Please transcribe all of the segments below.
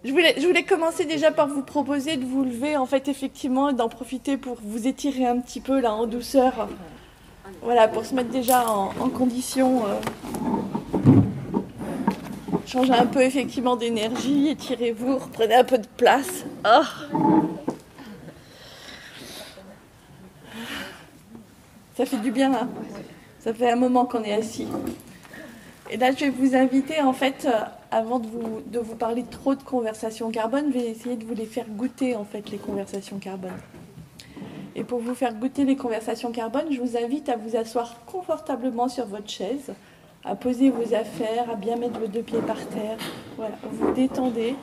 Je voulais commencer déjà par vous proposer de vous lever, en fait, effectivement, et d'en profiter pour vous étirer un petit peu, là, en douceur. Voilà, pour se mettre déjà en condition. Changer un peu, effectivement, d'énergie, étirez-vous, reprenez un peu de place. Ça fait du bien, là. Ça fait un moment qu'on est assis. Et là, je vais vous inviter, en fait, avant de vous parler trop de conversations carbone, je vais essayer de vous les faire goûter, en fait, les conversations carbone. Et pour vous faire goûter les conversations carbone, je vous invite à vous asseoir confortablement sur votre chaise, à poser vos affaires, à bien mettre vos deux pieds par terre. Voilà, vous détendez,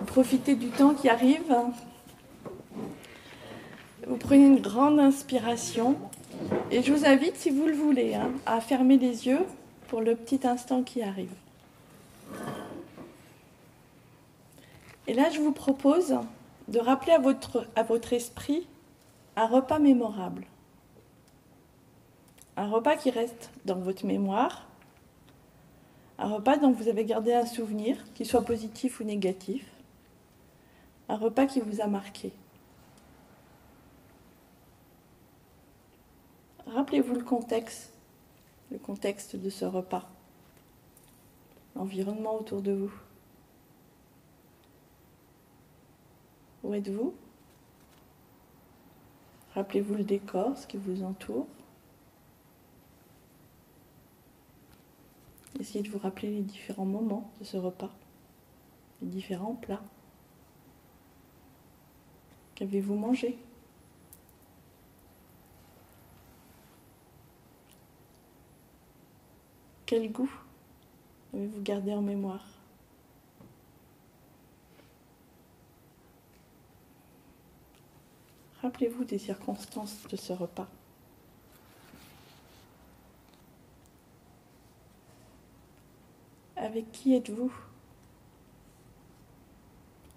profitez du temps qui arrive. Vous prenez une grande inspiration. Et je vous invite, si vous le voulez, à fermer les yeux pour le petit instant qui arrive. Et là, je vous propose de rappeler à votre esprit un repas mémorable. Un repas qui reste dans votre mémoire. Un repas dont vous avez gardé un souvenir, qu'il soit positif ou négatif. Un repas qui vous a marqué. Rappelez-vous le contexte de ce repas, l'environnement autour de vous. Où êtes-vous? Rappelez-vous le décor, ce qui vous entoure. Essayez de vous rappeler les différents moments de ce repas, les différents plats. Qu'avez-vous mangé? Quel goût avez-vous gardé en mémoire? Rappelez-vous des circonstances de ce repas. Avec qui êtes-vous?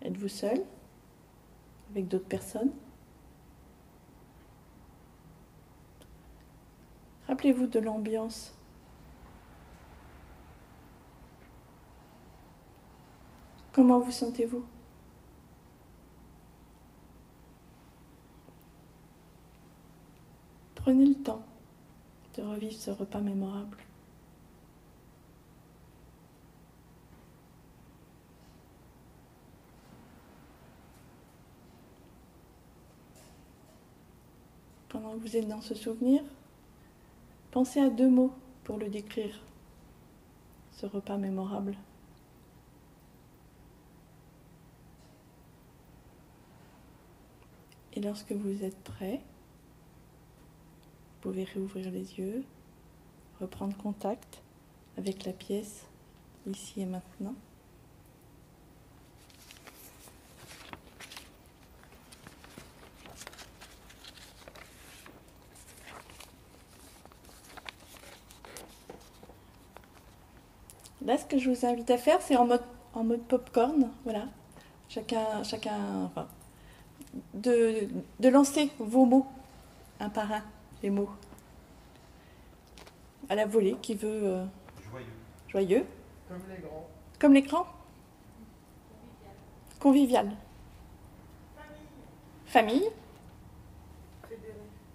Êtes-vous seul? Avec d'autres personnes? Rappelez-vous de l'ambiance. Comment vous sentez-vous? Prenez le temps de revivre ce repas mémorable. Pendant que vous êtes dans ce souvenir, pensez à 2 mots pour le décrire, ce repas mémorable. Et lorsque vous êtes prêt, vous pouvez réouvrir les yeux, reprendre contact avec la pièce, ici et maintenant. Là, ce que je vous invite à faire, c'est en mode popcorn, voilà. Chacun, enfin, de lancer vos mots, un par un, les mots. À la volée, qui veut... Joyeux. Comme les grands. Comme l'écran. Convivial. Famille.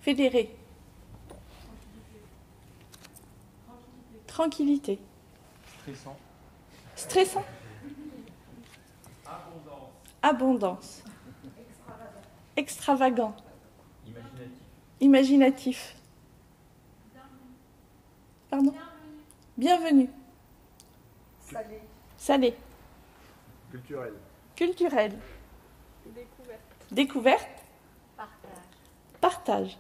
Fédéré. Tranquillité. Stressant. Stressant. Abondance. Extravagant. Imaginatif. Pardon? Bienvenue. Salé. Salé. Culturel. Culturel. Découverte. Découverte. Partage. Partage.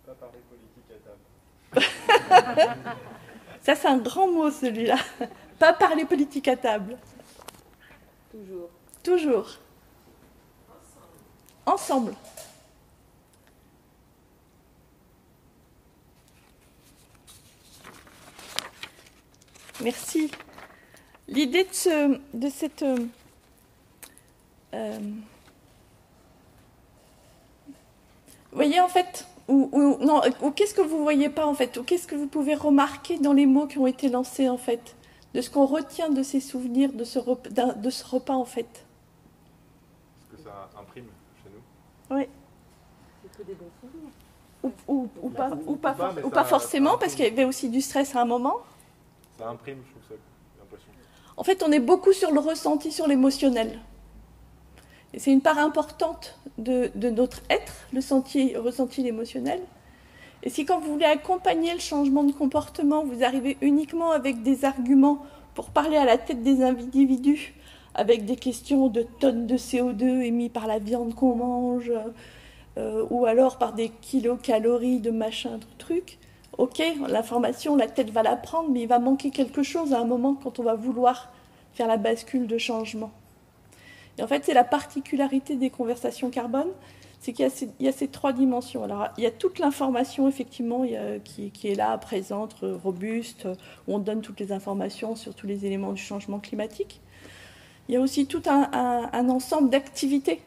Pas parler politique à table. Ça, c'est un grand mot, celui-là. Pas parler politique à table. Toujours. Toujours. Ensemble. Merci. L'idée de cette... vous voyez, en fait, ou qu'est-ce que vous ne voyez pas, en fait, ou qu'est-ce que vous pouvez remarquer dans les mots qui ont été lancés, en fait, de ce qu'on retient de ces souvenirs, de ce repas en fait. Est-ce que ça imprime chez nous? Oui. C'est que des bons souvenirs. Ou pas forcément, parce qu'il y avait aussi du stress à un moment. Ça imprime, je trouve ça, j'ai l'impression. En fait, on est beaucoup sur le ressenti, sur l'émotionnel. Et c'est une part importante de notre être, le ressenti, l'émotionnel. Et si quand vous voulez accompagner le changement de comportement, vous arrivez uniquement avec des arguments pour parler à la tête des individus, avec des questions de tonnes de CO2 émis par la viande qu'on mange, ou alors par des kilocalories de machin, de trucs, ok, l'information, la tête va la prendre, mais il va manquer quelque chose à un moment quand on va vouloir faire la bascule de changement. Et en fait, c'est la particularité des conversations carbone, c'est qu'il y a ces trois dimensions. Alors, il y a toute l'information, effectivement, qui est là, présente, robuste, où on donne toutes les informations sur tous les éléments du changement climatique. Il y a aussi tout un ensemble d'activités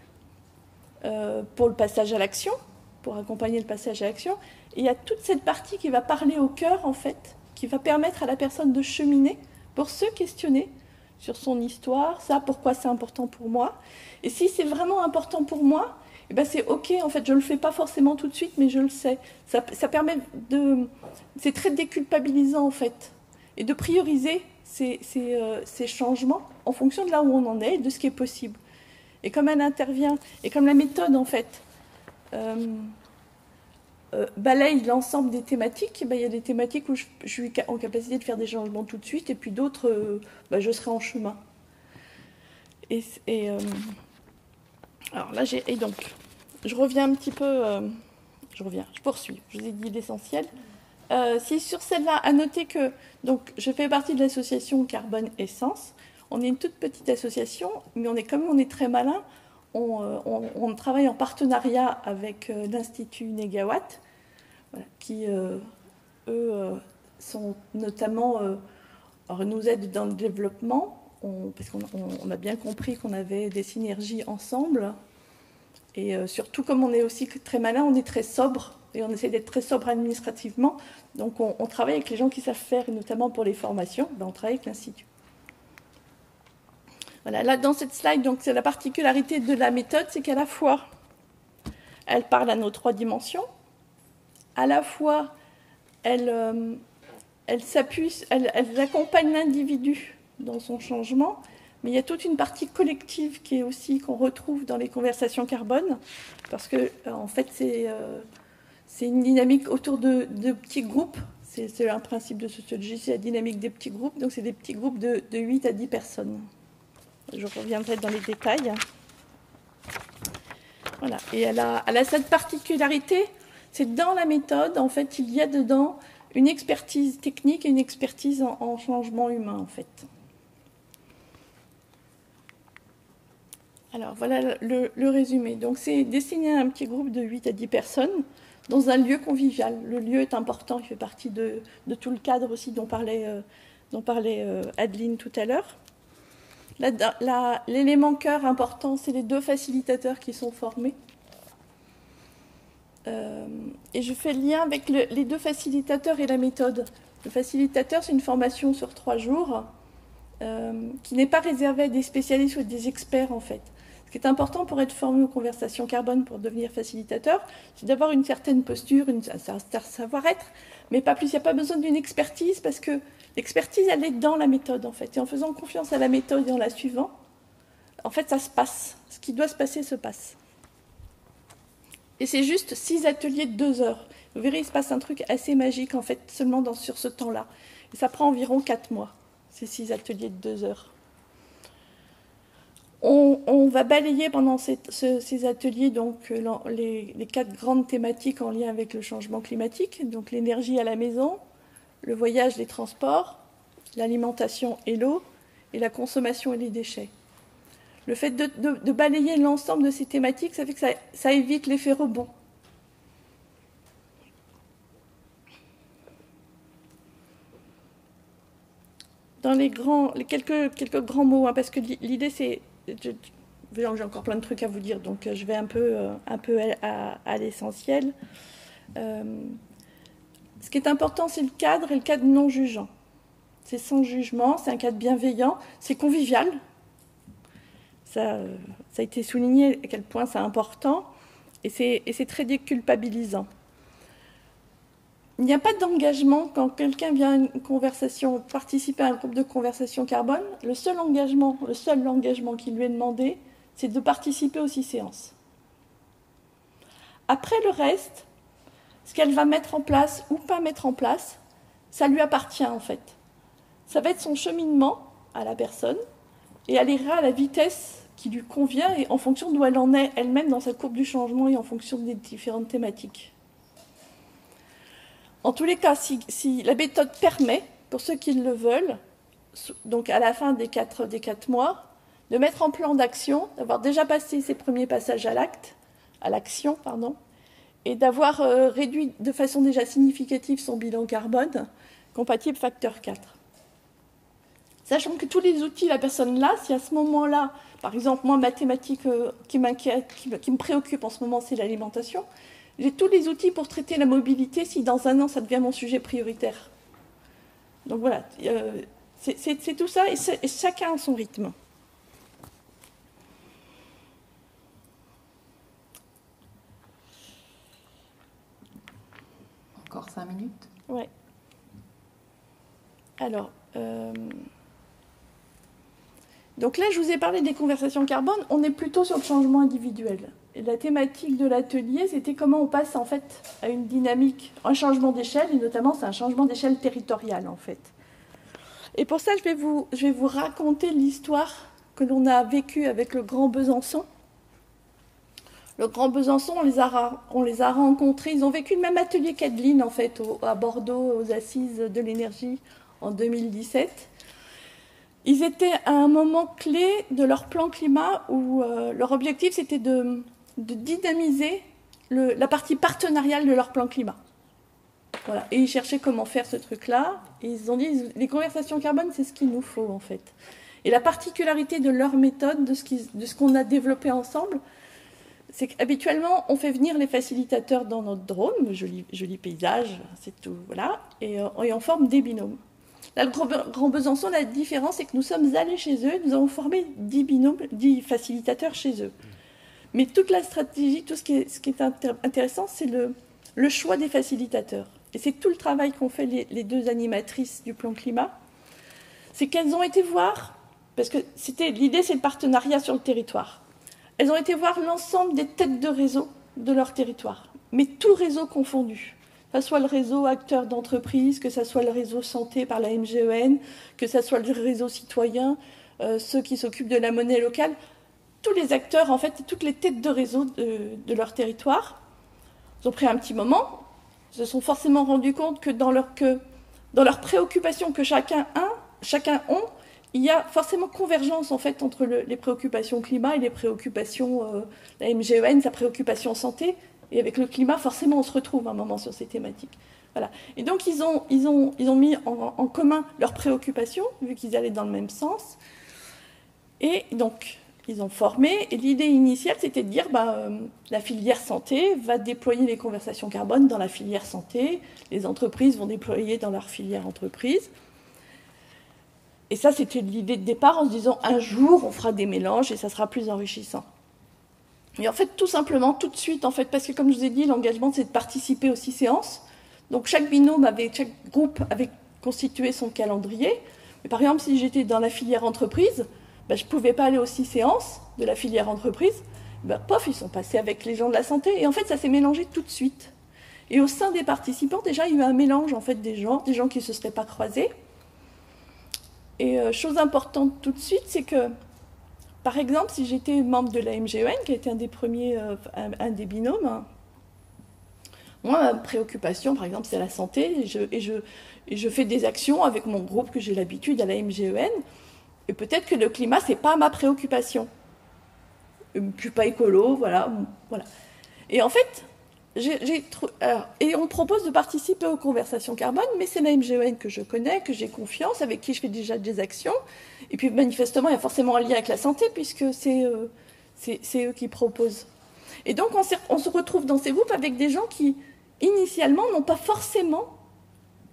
pour le passage à l'action, pour accompagner le passage à l'action. Et il y a toute cette partie qui va parler au cœur, en fait, qui va permettre à la personne de cheminer pour se questionner sur son histoire, ça, pourquoi c'est important pour moi. Et si c'est vraiment important pour moi, eh ben c'est ok, en fait, je ne le fais pas forcément tout de suite, mais je le sais. Ça permet de... C'est très déculpabilisant, en fait, et de prioriser ces changements en fonction de là où on en est et de ce qui est possible. Et comme elle intervient, et comme la méthode, en fait, balaye l'ensemble des thématiques, ben, il y a des thématiques où je suis en capacité de faire des changements tout de suite, et puis d'autres, je serai en chemin. Alors là, et donc, je reviens un petit peu, je poursuis, je vous ai dit l'essentiel. Si sur celle-là, à noter que donc, je fais partie de l'association Carbone Essence. On est une toute petite association, mais comme on est très malin, on travaille en partenariat avec l'Institut Négawatt, voilà, qui, eux, sont notamment, nous aident dans le développement, parce qu'on a bien compris qu'on avait des synergies ensemble. Et surtout, comme on est aussi très malin, on est très sobre, et on essaie d'être très sobre administrativement. Donc on travaille avec les gens qui savent faire, et notamment pour les formations, on travaille avec l'Institut. Voilà, là dans cette slide, donc c'est la particularité de la méthode, c'est qu'à la fois, elle parle à nos trois dimensions, à la fois, elle accompagne l'individu dans son changement, mais il y a toute une partie collective qui est aussi qu'on retrouve dans les conversations carbone, parce que en fait c'est une dynamique autour de petits groupes. C'est un principe de sociologie, c'est la dynamique des petits groupes, donc c'est des petits groupes de 8 à 10 personnes. Je reviendrai dans les détails. Voilà. Et elle a cette particularité, c'est dans la méthode, en fait, il y a dedans une expertise technique et une expertise en changement humain, en fait. Alors, voilà le résumé. Donc, c'est destiné à un petit groupe de 8 à 10 personnes dans un lieu convivial. Le lieu est important, il fait partie de tout le cadre aussi dont parlait Adeline tout à l'heure. L'élément cœur important, c'est les 2 facilitateurs qui sont formés. Et je fais le lien avec les 2 facilitateurs et la méthode. Le facilitateur, c'est une formation sur 3 jours qui n'est pas réservée à des spécialistes ou à des experts, en fait. Ce qui est important pour être formé aux conversations carbone, pour devenir facilitateur, c'est d'avoir une certaine posture, un certain savoir-être, mais pas plus. Il n'y a pas besoin d'une expertise, parce que l'expertise, elle est dans la méthode, en fait. Et en faisant confiance à la méthode et en la suivant, en fait, ça se passe. Ce qui doit se passer se passe. Et c'est juste 6 ateliers de 2 heures. Vous verrez, il se passe un truc assez magique, en fait, seulement sur ce temps-là. Et ça prend environ 4 mois, ces 6 ateliers de 2 heures. On va balayer pendant ces ateliers donc, les 4 grandes thématiques en lien avec le changement climatique, donc l'énergie à la maison, le voyage, les transports, l'alimentation et l'eau, et la consommation et les déchets. Le fait de balayer l'ensemble de ces thématiques, ça fait que ça évite l'effet rebond. Dans quelques grands mots, hein, parce que l'idée c'est... J'ai encore plein de trucs à vous dire, donc je vais un peu à l'essentiel. Ce qui est important, c'est le cadre et le cadre non jugeant. c'est sans jugement, c'est un cadre bienveillant, c'est convivial. Ça a été souligné à quel point c'est important, et c'est très déculpabilisant. Il n'y a pas d'engagement quand quelqu'un vient à une conversation, participer à un groupe de conversation carbone. Le seul engagement qui lui est demandé, c'est de participer aux 6 séances. Après le reste, ce qu'elle va mettre en place ou pas mettre en place, ça lui appartient en fait. Ça va être son cheminement à la personne et elle ira à la vitesse qui lui convient et en fonction d'où elle en est elle-même dans sa courbe du changement et en fonction des différentes thématiques. En tous les cas, si la méthode permet, pour ceux qui le veulent, donc à la fin des 4 mois, de mettre en plan d'action, d'avoir déjà passé ses premiers passages à l'action, et d'avoir réduit de façon déjà significative son bilan carbone, compatible facteur 4. Sachant que tous les outils, la personne là, si à ce moment-là, par exemple, moi, ma thématique qui m'inquiète, qui me préoccupe en ce moment, c'est l'alimentation, j'ai tous les outils pour traiter la mobilité si dans un an, ça devient mon sujet prioritaire. Donc voilà, c'est tout ça, et chacun a son rythme. Encore 5 minutes. Ouais. Alors, donc là, je vous ai parlé des conversations carbone, on est plutôt sur le changement individuel. Et la thématique de l'atelier, c'était comment on passe en fait à une dynamique, un changement d'échelle, et notamment c'est un changement d'échelle territoriale en fait. Et pour ça, je vais vous raconter l'histoire que l'on a vécue avec le Grand Besançon. Le Grand Besançon, on les a rencontrés, ils ont vécu le même atelier qu'Adeline en fait, à Bordeaux, aux Assises de l'énergie en 2017. Ils étaient à un moment clé de leur plan climat où leur objectif c'était de dynamiser la partie partenariale de leur plan climat. Voilà. Et ils cherchaient comment faire ce truc-là. Et ils ont dit, les conversations carbone, c'est ce qu'il nous faut en fait. Et la particularité de leur méthode, de ce qu'on a développé ensemble, c'est qu'habituellement, on fait venir les facilitateurs dans notre drone, joli paysage, c'est tout, voilà, et on forme des binômes. Là, le Grand Besançon, la différence, c'est que nous sommes allés chez eux, nous avons formé 10 binômes, 10 facilitateurs chez eux. Mais toute la stratégie, tout ce qui est intéressant, c'est le choix des facilitateurs. Et c'est tout le travail qu'ont fait les 2 animatrices du plan climat. C'est qu'elles ont été voir, parce que l'idée, c'est le partenariat sur le territoire. Elles ont été voir l'ensemble des têtes de réseau de leur territoire, mais tout réseau confondu. Que ce soit le réseau acteur d'entreprise, que ce soit le réseau santé par la MGEN, que ce soit le réseau citoyen, ceux qui s'occupent de la monnaie locale, tous les acteurs, en fait, toutes les têtes de réseau de leur territoire. Ils ont pris un petit moment, se sont forcément rendus compte que dans leurs préoccupations que chacun ont, il y a forcément convergence en fait entre les préoccupations climat et les préoccupations la MGEN, sa préoccupation santé, et avec le climat, forcément, on se retrouve un moment sur ces thématiques. Voilà. Et donc, ils ont mis en commun leurs préoccupations, vu qu'ils allaient dans le même sens. Et donc, ils ont formé. Et l'idée initiale, c'était de dire, la filière santé va déployer les conversations carbone dans la filière santé. Les entreprises vont déployer dans leur filière entreprise. Et ça, c'était l'idée de départ en se disant, un jour, on fera des mélanges et ça sera plus enrichissant. Et en fait, tout simplement, tout de suite, en fait, parce que comme je vous ai dit, l'engagement, c'est de participer aux 6 séances. Donc, chaque groupe avait constitué son calendrier. Mais par exemple, si j'étais dans la filière entreprise, je ne pouvais pas aller aux 6 séances de la filière entreprise. Ils sont passés avec les gens de la santé. Et en fait, ça s'est mélangé tout de suite. Et au sein des participants, déjà, il y a eu un mélange, en fait, des gens qui ne se seraient pas croisés. Et chose importante tout de suite, c'est que, par exemple, si j'étais membre de la MGEN, qui a été un des premiers, un des binômes, moi, ma préoccupation, par exemple, c'est la santé, et je fais des actions avec mon groupe que j'ai l'habitude à la MGEN, et peut-être que le climat, c'est pas ma préoccupation. Je ne suis pas écolo, voilà. Et en fait, et on me propose de participer aux conversations carbone, mais c'est la MGEN que je connais, que j'ai confiance, avec qui je fais déjà des actions. Et puis manifestement, il y a forcément un lien avec la santé, puisque c'est eux qui proposent. Et donc, on se retrouve dans ces groupes avec des gens qui, initialement, n'ont pas forcément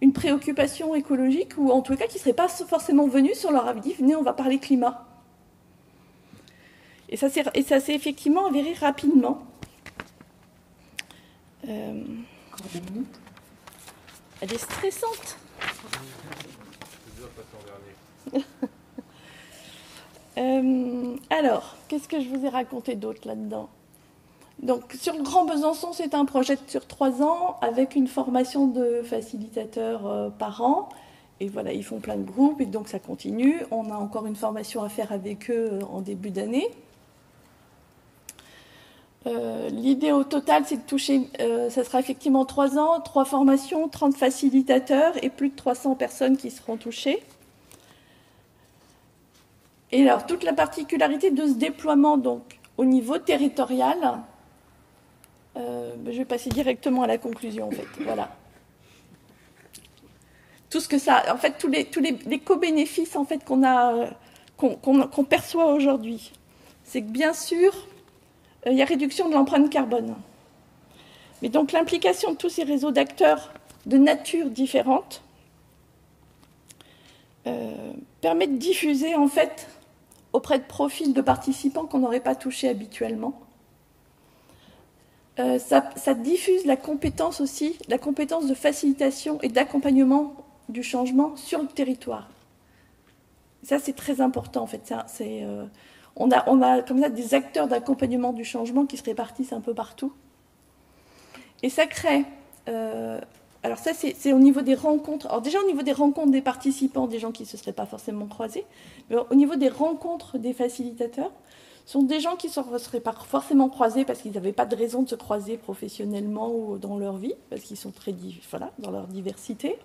une préoccupation écologique, ou en tout cas qui ne seraient pas forcément venus si on leur avait dit « venez, on va parler climat ». Et ça s'est effectivement avéré rapidement. Encore 2 minutes. Elle est stressante. C'est dur de passer en dernier. Alors, qu'est-ce que je vous ai raconté d'autre là-dedans? Donc, sur le Grand Besançon, c'est un projet sur 3 ans avec une formation de facilitateurs par an. Et voilà, ils font plein de groupes et donc ça continue. On a encore une formation à faire avec eux en début d'année. L'idée au total, c'est de toucher, ça sera effectivement 3 ans, 3 formations, 30 facilitateurs et plus de 300 personnes qui seront touchées. Et alors, toute la particularité de ce déploiement, donc, au niveau territorial, je vais passer directement à la conclusion, en fait. Voilà. Tout ce que ça, en fait, tous les co-bénéfices, en fait, qu'on perçoit aujourd'hui, c'est que bien sûr, il y a réduction de l'empreinte carbone. Mais donc l'implication de tous ces réseaux d'acteurs de nature différente permet de diffuser en fait auprès de profils de participants qu'on n'aurait pas touchés habituellement. Ça diffuse la compétence aussi, la compétence de facilitation et d'accompagnement du changement sur le territoire. Ça c'est très important en fait. On a comme ça des acteurs d'accompagnement du changement qui se répartissent un peu partout. Et ça crée... alors ça, c'est au niveau des rencontres. Alors déjà, au niveau des rencontres des participants, des gens qui ne se seraient pas forcément croisés, mais au niveau des rencontres des facilitateurs, ce sont des gens qui ne se seraient pas forcément croisés parce qu'ils n'avaient pas de raison de se croiser professionnellement ou dans leur vie, parce qu'ils sont très dans leur diversité.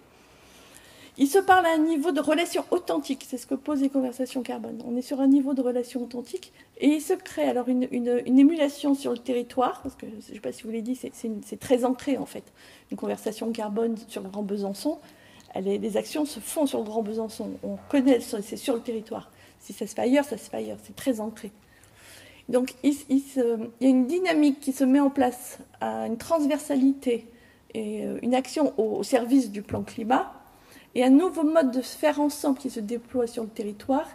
Ils se parlent à un niveau de relation authentique, c'est ce que posent les conversations carbone. On est sur un niveau de relation authentique et il se crée alors une émulation sur le territoire, parce que je ne sais pas si vous l'avez dit, c'est très ancré en fait. Une conversation carbone sur le Grand Besançon, les actions se font sur le Grand Besançon, on connaît, c'est sur le territoire. Si ça se fait ailleurs, ça se fait ailleurs, c'est très ancré. Donc il y a une dynamique qui se met en place, une transversalité et une action au service du plan climat, et un nouveau mode de se faire ensemble qui se déploie sur le territoire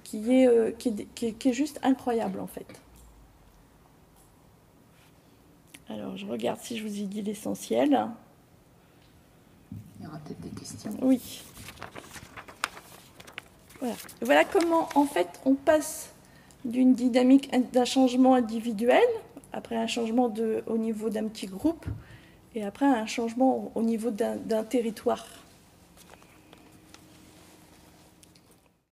qui est juste incroyable en fait. Alors je regarde si je vous ai dit l'essentiel. Il y aura peut-être des questions. Oui. Voilà comment en fait on passe d'une dynamique d'un changement individuel, après un changement au niveau d'un petit groupe, et après un changement au niveau d'un territoire.